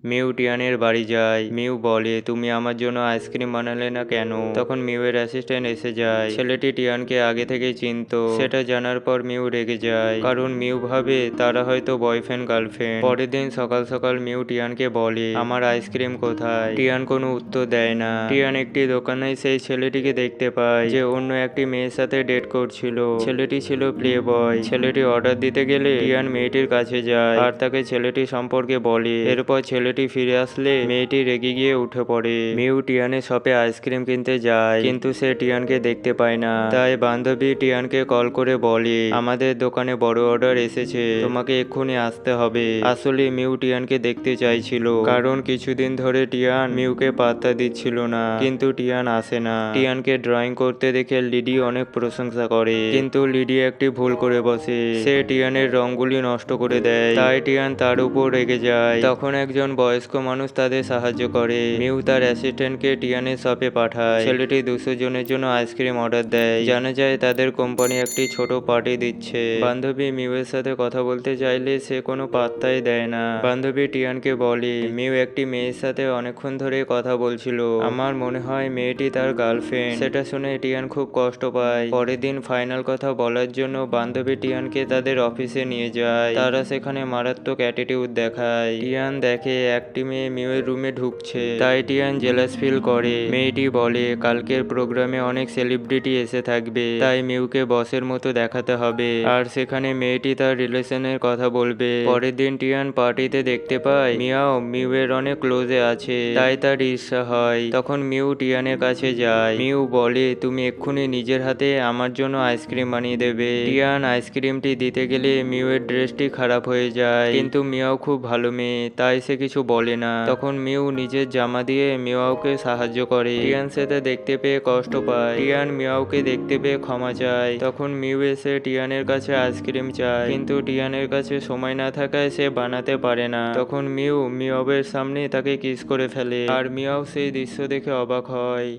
Mu টিয়ানের বাড়ি যায়। Mu বলে, তুমি আমার জন্য আইসক্রিম বানালে না কেন? তখন মিউয়ের অ্যাসিস্ট্যান্ট এসে যায়। ছেলেটি টিয়ানকে আগে থেকেই চিনতো। সেটা জানার পর মিউ রেগে যায়, কারণ মিউ ভাবে তারা হয়তো বয়ফ্রেন্ড গার্লফ্রেন্ড। পরের দিন সকাল সকাল মিউ টিয়ানকে বলে, আমার আইসক্রিম কোথায়? টিয়ান কোনো উত্তর দেয় না। টিয়ান একটি দোকানে সেই ছেলেটিকে দেখতে পায়, যে অন্য একটি মেয়ের সাথে ডেট করছিল। ছেলেটি ছিল প্লে বয়। ছেলেটি অর্ডার দিতে গেলে টিয়ান মেয়েটির কাছে যায় আর তাকে ছেলেটি সম্পর্কে বলে। এরপর ছেলেটি ফিরে আসলে মেয়েটি রেগে গিয়ে উঠে পড়ে। মিউ টিয়ানের শপে আইসক্রিম কিনতে যায়, কিন্তু সে টিয়ানকে দেখতে পায় না। তাই বান্ধবী টিয়ানকে কল করে বলে, আমাদের দোকানে বড় অর্ডার এসেছে, তোমাকে এক্ষুনি আসতে হবে। আসলে মিউ টিয়ানকে দেখতে চাইছিল, কারণ কিছুদিন ধরে টিয়ান মিউকে পাত্তা দিচ্ছিল না। কিন্তু টিয়ান আসে না। টিয়ানকে ড্রয়িং করতে দেখে লিডি অনেক প্রশংসা করে, কিন্তু লিডি একটি ভুল করে বসে। সে টিয়ানের রংগুলি নষ্ট করে দেয়। তাই টিয়ান তার উপর রেগে যায়। তখন একজন বয়স্ক মানুষ তাদের সাহায্য করে। মিউ তার অ্যাসিস্ট্যান্টকে টিয়ানের শপে পাঠায়। ছেলেটি 200 জনের জন্য আইসক্রিম অর্ডার দেয়। জানা যায় তাদের কোম্পানি একটি ছোট পার্টি দিচ্ছে। বান্ধবী মিউয়ের সাথে কথা বলতে চাইলে সে কোনো পাত্তাই দেয় না। বান্ধবী টিয়ানকে বলে, মিউ একটি মেয়ের সাথে অনেকক্ষণ ধরে কথা বলছিল, আমার মনে হয় মেয়েটি তার গার্লফ্রেন্ড। সেটা শুনে টিয়ান খুব কষ্ট পায়। পরের দিন ফাইনাল কথা বলার জন্য বান্ধবী টিয়ানকে তাদের অফিসে নিয়ে যায়। তারা সেখানে মারাত্মক অ্যাটিটিউড দেখায়। টিয়ান দেখে একটি মেয়ে মিউয়ের রুমে ঢুকছে, তাই টিয়ান জেলাস ফিল করে। মেয়েটি বলে, কালকের প্রোগ্রামে অনেক সেলিব্রিটি এসে থাকবে, তাই মিউকে বসের মতো দেখাতে হবে। আর সেখানে মেয়েটি তার রিলেশনের কথা বলবে। পরের দিন টিয়ান পার্টিতে দেখতে পায় মিয়াও মিউয়ের অনেক ক্লোজে আছে, তাই তার ঈর্ষা হয়। তখন মিউ টিয়ানের কাছে যায়। মিউ বলে, তুমি এক্ষুনি নিজের হাতে আমার জন্য আইসক্রিম বানিয়ে দেবে। টিয়ান আইসক্রিমটি দিতে গেলে মিউয়ের ড্রেসটি খারাপ হয়ে যায়, কিন্তু মিয়াও খুব ভালো মেয়ে, তাই সে কিছু বলে না। তখন মিউ নিজের জামা দিয়ে মিয়াওকে সাহায্য করে। টিয়ান সেটা দেখতে পেয়ে কষ্ট পায়। টিয়ান মিয়াওকে দেখতে পেয়ে ক্ষমা চায়। তখন মিউ এসে টিয়ানের কাছে আইসক্রিম চায়, কিন্তু টিয়ানের কাছে সময় না থাকায় সে বানাতে পারে না। তখন মিউ মিয়াওয়ের সামনে তাকে কিস করে ফেলে, আর মিয়াও সেই দৃশ্য দেখে অবাক হয়।